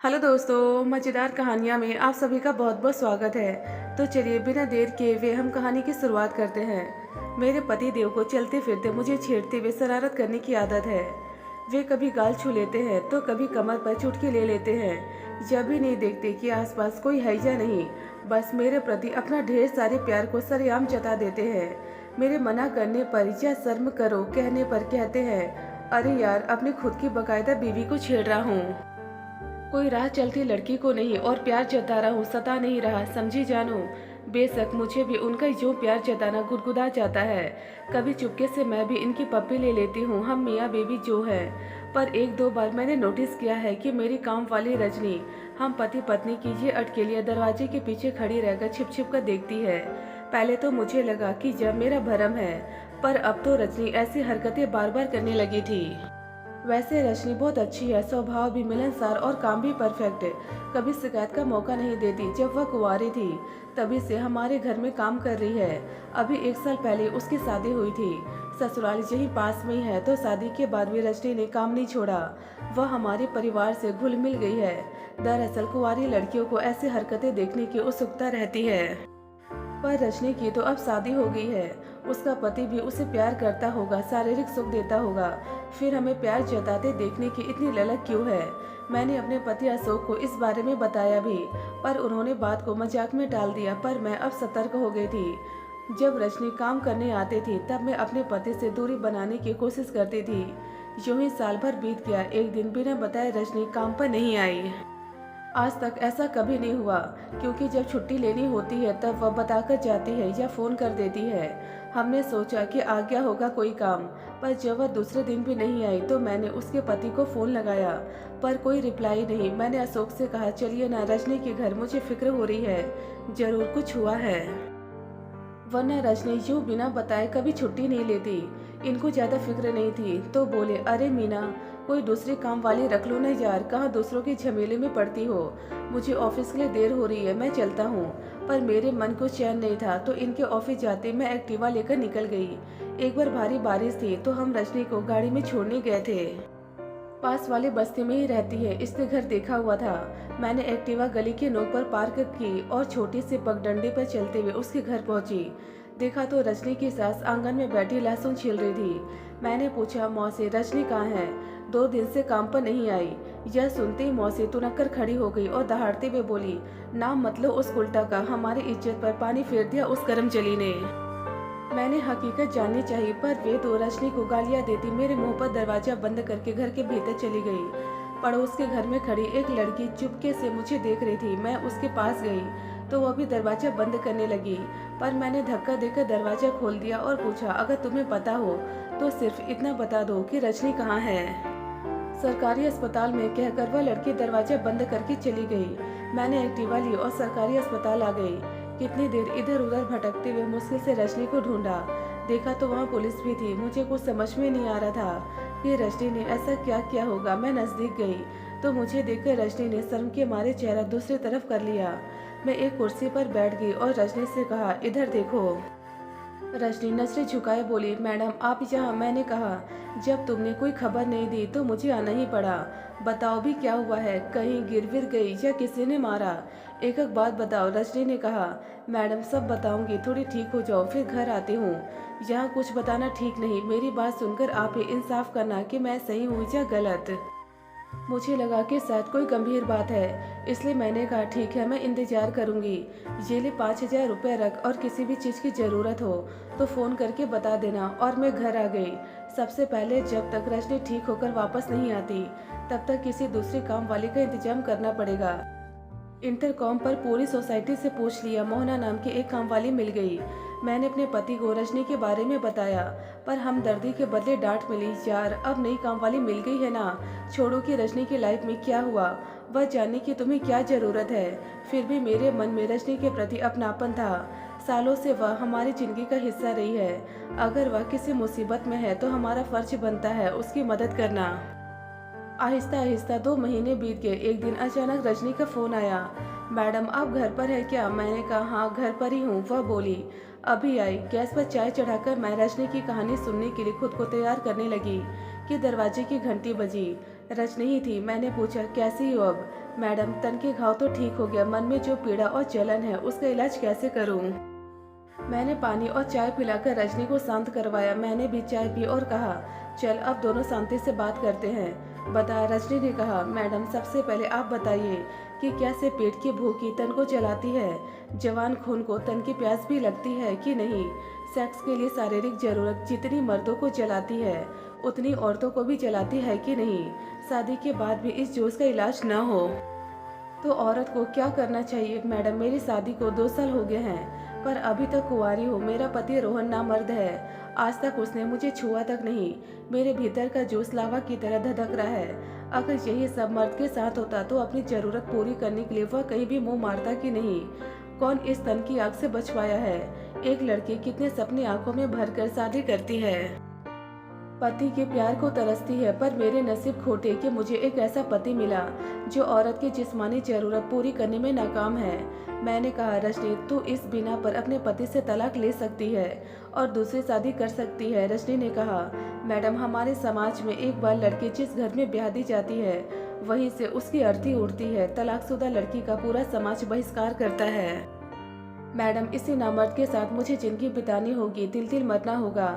Hello दोस्तों, मज़ेदार कहानियाँ में आप सभी का बहुत बहुत स्वागत है। तो चलिए बिना देर किए हुए हम कहानी की शुरुआत करते हैं। मेरे पति देव को चलते फिरते मुझे छेड़ते हुए शरारत करने की आदत है। वे कभी गाल छू लेते हैं तो कभी कमर पर चुटकी ले लेते हैं। जब भी नहीं देखते कि आसपास कोई है या नहीं, बस मेरे प्रति अपना ढेर सारे प्यार को सरेआम जता देते हैं। मेरे मना करने पर या शर्म करो कहने पर कहते हैं, अरे यार, अपनी खुद की बकायदा बीवी को छेड़ रहा हूँ। कोई राह चलती लड़की को नहीं और प्यार जता रहा हूँ, सता नहीं रहा, समझी जानू। बेशक मुझे भी उनका यूं प्यार जताना गुदगुदा जाता है। कभी चुपके से मैं भी इनकी पप्पी ले लेती हूँ, हम मियाँ बीवी जो है। पर एक दो बार मैंने नोटिस किया है कि मेरी काम वाली रजनी हम पति पत्नी की ये अटकेलियाँ दरवाजे के पीछे खड़ी रहकर छिप छिप कर देखती है। पहले तो मुझे लगा कि जब मेरा भरम है, पर अब तो रजनी ऐसी हरकतें बार बार करने लगी थी। वैसे रजनी बहुत अच्छी है, स्वभाव भी मिलनसार और काम भी परफेक्ट है। कभी शिकायत का मौका नहीं देती। जब वह कुंवारी थी तभी से हमारे घर में काम कर रही है। अभी 1 साल पहले उसकी शादी हुई थी। ससुराल यही पास में ही है, तो शादी के बाद भी रजनी ने काम नहीं छोड़ा। वह हमारे परिवार से घुल मिल गई है। दरअसल कुंवारी लड़कियों को ऐसी हरकतें देखने की उत्सुकता रहती है। पर रजनी की तो अब शादी हो गई है। उसका पति भी उसे प्यार करता होगा, शारीरिक सुख देता होगा। फिर हमें प्यार जताते देखने की इतनी ललक क्यों है? मैंने अपने पति अशोक को इस बारे में बताया भी, पर उन्होंने बात को मजाक में टाल दिया। पर मैं अब सतर्क हो गई थी। जब रजनी काम करने आते थे तब मैं अपने पति से दूरी बनाने की कोशिश करती थी। यूं ही साल भर बीत गया। एक दिन बिना बताए रजनी काम पर नहीं आई। आज तक ऐसा कभी नहीं हुआ, क्योंकि जब छुट्टी लेनी होती है तब वह बताकर जाती है या फ़ोन कर देती है। हमने सोचा कि आ गया होगा कोई काम, पर जब वह दूसरे दिन भी नहीं आई तो मैंने उसके पति को फ़ोन लगाया, पर कोई रिप्लाई नहीं। मैंने अशोक से कहा, चलिए ना रजनी के घर, मुझे फिक्र हो रही है, ज़रूर कुछ हुआ है। वरना रजनी यूं बिना बताए कभी छुट्टी नहीं लेती। इनको ज़्यादा फिक्र नहीं थी तो बोले, अरे मीना, कोई दूसरे काम वाली रख लो ना यार, कहाँ दूसरों के झमेले में पड़ती हो। मुझे ऑफिस के लिए देर हो रही है, मैं चलता हूँ। पर मेरे मन को चैन नहीं था, तो इनके ऑफिस जाते मैं एक्टिवा लेकर निकल गई। एक बार भारी बारिश थी तो हम रजनी को गाड़ी में छोड़ने गए थे। पास वाली बस्ती में ही रहती है, इसने घर देखा हुआ था। मैंने एक्टिवा गली के नोक पर पार्क की और छोटी सी पगडंडे पर चलते हुए उसके घर पहुंची। देखा तो रजनी की सास आंगन में बैठी लहसुन छील रही थी। मैंने पूछा, मौसी रजनी कहाँ है? 2 दिन से काम पर नहीं आई। यह सुनते ही मौसी तुनक कर खड़ी हो गई और दहाड़ते हुए बोली, नाम मतलब उस उल्टा का, हमारी इज्जत पर पानी फेर दिया उस करमजली ने। मैंने हकीकत जाननी चाहिए, पर वे तो रजनी को गालियां देती मेरे मुंह पर दरवाजा बंद करके घर के भीतर चली गई। पड़ोस के घर में खड़ी एक लड़की चुपके से मुझे देख रही थी। मैं उसके पास गई तो वह भी दरवाजा बंद करने लगी, पर मैंने धक्का देकर दरवाजा खोल दिया और पूछा, अगर तुम्हें पता हो तो सिर्फ इतना बता दो कि रजनी कहाँ है। सरकारी अस्पताल में, कहकर वह लड़की दरवाजा बंद करके चली गई। मैंने एक्टिवा ली और सरकारी अस्पताल आ गई। कितनी देर इधर उधर भटकते हुए मुश्किल से रजनी को ढूंढा। देखा तो वहाँ पुलिस भी थी। मुझे कुछ समझ में नहीं आ रहा था कि रजनी ने ऐसा क्या किया होगा। मैं नजदीक गई तो मुझे देखकर रजनी ने शर्म के मारे चेहरा दूसरी तरफ कर लिया। मैं एक कुर्सी पर बैठ गई और रजनी से कहा, इधर देखो। रजनी नजरें झुकाए बोली, मैडम आप यहाँ? मैंने कहा, जब तुमने कोई खबर नहीं दी तो मुझे आना ही पड़ा। बताओ भी क्या हुआ है? कहीं गिर विर गई या किसी ने मारा? एक एक बात बताओ। रजनी ने कहा, मैडम सब बताऊंगी, थोड़ी ठीक हो जाओ फिर घर आती हूँ। यहाँ कुछ बताना ठीक नहीं। मेरी बात सुनकर आप ही इंसाफ करना कि मैं सही हूँ या गलत। मुझे लगा कि शायद कोई गंभीर बात है, इसलिए मैंने कहा, ठीक है मैं इंतजार करूंगी। ये ले 5,000 रुपये रख, और किसी भी चीज़ की ज़रूरत हो तो फ़ोन करके बता देना। और मैं घर आ गई। सबसे पहले जब तक रजनी ठीक होकर वापस नहीं आती तब तक किसी दूसरे काम वाले का इंतजाम करना पड़ेगा। इंटरकॉम पर पूरी सोसाइटी से पूछ लिया, मोहना नाम की एक कामवाली मिल गई। मैंने अपने पति को रजनी के बारे में बताया, पर हमदर्दी के बदले डांट मिली। यार, अब नई कामवाली मिल गई है ना, छोड़ो कि रजनी की लाइफ में क्या हुआ वह जानने की तुम्हें क्या ज़रूरत है। फिर भी मेरे मन में रजनी के प्रति अपनापन था। सालों से वह हमारी जिंदगी का हिस्सा रही है। अगर वह किसी मुसीबत में है तो हमारा फर्ज बनता है उसकी मदद करना। आहिस्ता आहिस्ता 2 महीने बीत गए। एक दिन अचानक रजनी का फोन आया, मैडम आप घर पर है क्या? मैंने कहा, हाँ घर पर ही हूँ। वह बोली, अभी आई। गैस पर चाय चढ़ाकर मैं रजनी की कहानी सुनने के लिए खुद को तैयार करने लगी कि दरवाजे की घंटी बजी। रजनी ही थी। मैंने पूछा, कैसी हो अब? मैडम, तन के घाव तो ठीक हो गया, मन में जो पीड़ा और जलन है उसका इलाज कैसे करूं? मैंने पानी और चाय पिलाकर रजनी को शांत करवाया। मैंने भी चाय पी और कहा, चल अब दोनों शांति से बात करते हैं। बता, रजनी ने कहा। मैडम, सबसे पहले आप बताइए कि क्या से पेट की भूखी तन को जलाती है? जवान खून को तन की प्यास भी लगती है कि नहीं? सेक्स के लिए शारीरिक जरूरत जितनी मर्दों को जलाती है उतनी औरतों को भी जलाती है कि नहीं? शादी के बाद भी इस जोश का इलाज न हो तो औरत को क्या करना चाहिए? मैडम, मेरी शादी को 2 साल हो गए हैं पर अभी तक कुंवारी हूँ। मेरा पति रोहन नामर्द है। आज तक उसने मुझे छुआ तक नहीं। मेरे भीतर का जोश लावा की तरह धधक रहा है। अगर यही सब मर्द के साथ होता तो अपनी जरूरत पूरी करने के लिए वह कहीं भी मुंह मारता कि नहीं? कौन इस तन की आग से बच पाया है? एक लड़की कितने सपने आंखों में भरकर शादी करती है, पति के प्यार को तरसती है, पर मेरे नसीब खोटे कि मुझे एक ऐसा पति मिला जो औरत की जिस्मानी जरूरत पूरी करने में नाकाम है। मैंने कहा, रजनी, तू इस बिना पर अपने पति से तलाक ले सकती है और दूसरी शादी कर सकती है। रजनी ने कहा, मैडम, हमारे समाज में एक बार लड़की जिस घर में ब्याह दी जाती है वहीं से उसकी अर्थी उड़ती है। तलाकशुदा लड़की का पूरा समाज बहिष्कार करता है। मैडम, इसी नामर्द के साथ मुझे जिंदगी बितानी होगी, दिल मरना होगा।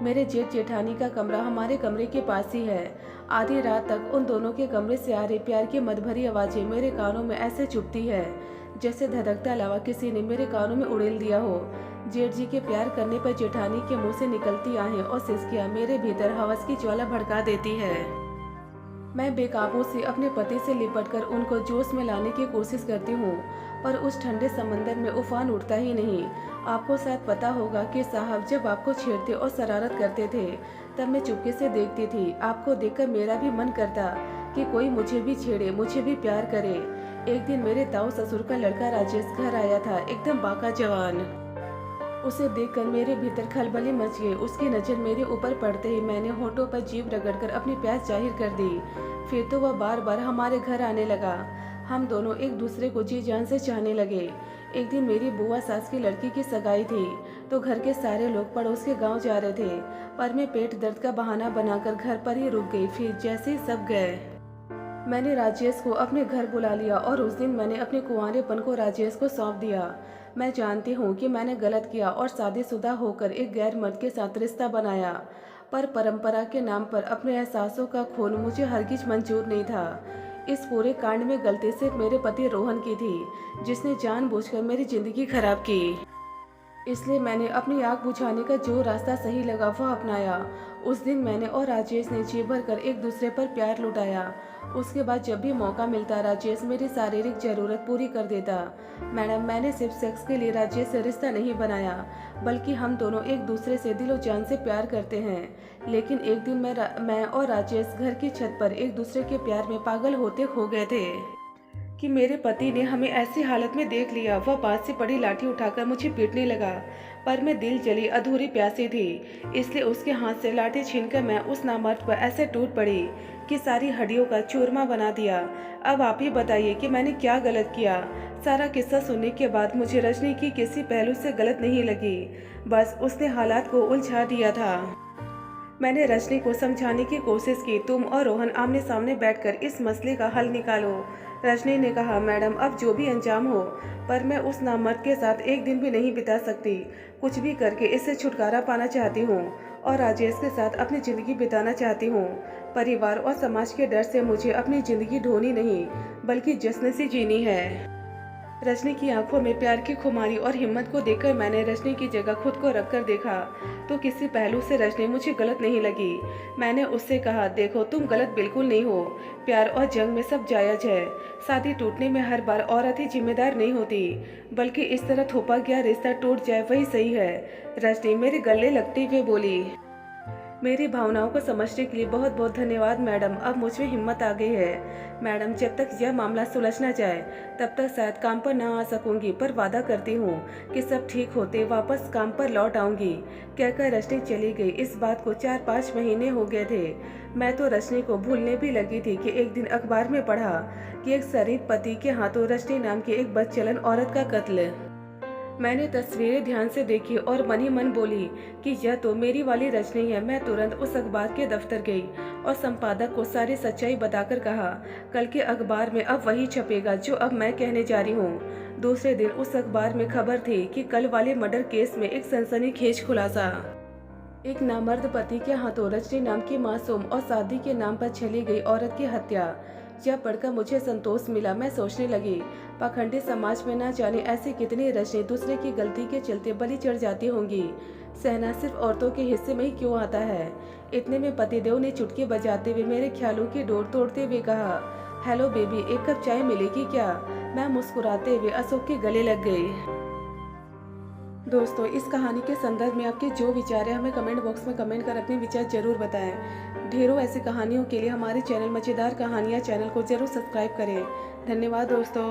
मेरे जेठ जेठानी का कमरा हमारे कमरे के पास ही है। आधी रात तक उन दोनों के कमरे से आ रही प्यार की मदभरी आवाजें मेरे कानों में ऐसे चुभती है जैसे धधकता लावा किसी ने मेरे कानों में उड़ेल दिया हो। जेठ जी के प्यार करने पर जेठानी के मुंह से निकलती आहें और सिसकियां मेरे भीतर हवस की ज्वाला भड़का देती है। मैं बेकाबू से अपने पति से लिपटकर उनको जोश में लाने की कोशिश करती हूँ, पर उस ठंडे समंदर में उफान उठता ही नहीं। आपको शायद पता होगा कि साहब जब आपको छेड़ते और शरारत करते थे तब मैं चुपके से देखती थी। आपको देखकर मेरा भी मन करता कि कोई मुझे भी छेड़े, मुझे भी प्यार करे। एक दिन मेरे ताऊ ससुर का लड़का राजेश घर आया था, एकदम बाका जवान। उसे देखकर मेरे भीतर खलबली मच गई। उसकी नज़र मेरे ऊपर पड़ते ही मैंने होठों पर जीभ रगड़कर अपनी प्यास जाहिर कर दी। फिर तो वह बार बार हमारे घर आने लगा। हम दोनों एक दूसरे को जी जान से चाहने लगे। एक दिन मेरी बुआ सास की लड़की की सगाई थी तो घर के सारे लोग पड़ोस के गांव जा रहे थे, पर मैं पेट दर्द का बहाना बनाकर घर पर ही रुक गई। फिर जैसे ही सब गए मैंने राजेश को अपने घर बुला लिया और उस दिन मैंने अपने कुंवारेपन को राजेश को सौंप दिया। मैं जानती हूँ कि मैंने गलत किया और शादीशुदा होकर एक गैर मर्द के साथ रिश्ता बनाया, पर परंपरा के नाम पर अपने एहसासों का खून मुझे हरगिज मंजूर नहीं था। इस पूरे कांड में गलती सिर्फ मेरे पति रोहन की थी, जिसने जानबूझकर मेरी जिंदगी खराब की। इसलिए मैंने अपनी आग बुझाने का जो रास्ता सही लगा वह अपनाया। उस दिन मैंने और राजेश ने जी भर कर एक दूसरे पर प्यार लुटाया। उसके बाद जब भी मौका मिलता राजेश मेरी शारीरिक जरूरत पूरी कर देता। मैडम, मैंने सिर्फ सेक्स के लिए राजेश से रिश्ता नहीं बनाया, बल्कि हम दोनों एक दूसरे से दिलो जान से प्यार करते हैं। लेकिन एक दिन मैं और राजेश घर की छत पर एक दूसरे के प्यार में पागल होते हो गए थे कि मेरे पति ने हमें ऐसी हालत में देख लिया। वह पास से पड़ी लाठी उठाकर मुझे पीटने लगा, पर मैं दिल जली अधूरी प्यासी थी, इसलिए उसके हाथ से लाठी छीनकर मैं उस नामर्द पर ऐसे टूट पड़ी कि सारी हड्डियों का चूरमा बना दिया। अब आप ही बताइए कि मैंने क्या गलत किया। सारा किस्सा सुनने के बाद मुझे रजनी की किसी पहलू से गलत नहीं लगी, बस उसने हालात को उलझा दिया था। मैंने रजनी को समझाने की कोशिश की, तुम और रोहन आमने सामने बैठकर इस मसले का हल निकालो। रजनी ने कहा, मैडम, अब जो भी अंजाम हो, पर मैं उस नामर्द के साथ एक दिन भी नहीं बिता सकती। कुछ भी करके इससे छुटकारा पाना चाहती हूँ और राजेश के साथ अपनी ज़िंदगी बिताना चाहती हूँ। परिवार और समाज के डर से मुझे अपनी ज़िंदगी ढोनी नहीं, बल्कि जश्न से जीनी है। रजनी की आंखों में प्यार की खुमारी और हिम्मत को देखकर मैंने रजनी की जगह खुद को रखकर देखा तो किसी पहलू से रजनी मुझे गलत नहीं लगी। मैंने उससे कहा, देखो, तुम गलत बिल्कुल नहीं हो। प्यार और जंग में सब जायज है। शादी टूटने में हर बार औरत ही जिम्मेदार नहीं होती, बल्कि इस तरह थोपा गया रिश्ता टूट जाए वही सही है। रजनी मेरे गले लगते हुए बोली, मेरी भावनाओं को समझने के लिए बहुत बहुत धन्यवाद मैडम। अब मुझ में हिम्मत आ गई है। मैडम, जब तक यह मामला सुलझ ना जाए तब तक शायद काम पर ना आ सकूंगी, पर वादा करती हूँ कि सब ठीक होते वापस काम पर लौट आऊंगी। कहकर रजनी चली गई। इस बात को 4-5 महीने हो गए थे। मैं तो रजनी को भूलने भी लगी थी कि एक दिन अखबार में पढ़ा कि एक शरीफ पति के हाथों रजनी नाम की एक बदचलन औरत का कत्ल। मैंने तस्वीरें ध्यान से देखी और मन ही मन बोली कि यह तो मेरी वाली रजनी है। मैं तुरंत उस अखबार के दफ्तर गई और संपादक को सारी सच्चाई बताकर कहा, कल के अखबार में अब वही छपेगा जो अब मैं कहने जा रही हूँ। दूसरे दिन उस अखबार में खबर थी कि कल वाले मर्डर केस में एक सनसनीखेज खुलासा। एक नामर्द पति के हाथों रजनी नाम की मासूम और शादी के नाम पर छली गई औरत की हत्या। यह पढ़कर मुझे संतोष मिला। मैं सोचने लगी, पाखंडी समाज में ना जाने ऐसी कितनी रजनी दूसरे की गलती के चलते बलि चढ़ जाती होंगी। सहना सिर्फ औरतों के हिस्से में ही क्यों आता है। इतने में पतिदेव ने चुटकी बजाते हुए मेरे ख्यालों की डोर तोड़ते हुए कहा, हेलो बेबी, एक कप चाय मिलेगी क्या? मैं मुस्कुराते हुए अशोक के गले लग गई। दोस्तों, इस कहानी के संदर्भ में आपके जो विचार है हमें कमेंट बॉक्स में कमेंट कर अपने विचार जरूर बताएं। ढेरों ऐसी कहानियों के लिए हमारे चैनल मज़ेदार कहानियाँ चैनल को जरूर सब्सक्राइब करें। धन्यवाद दोस्तों।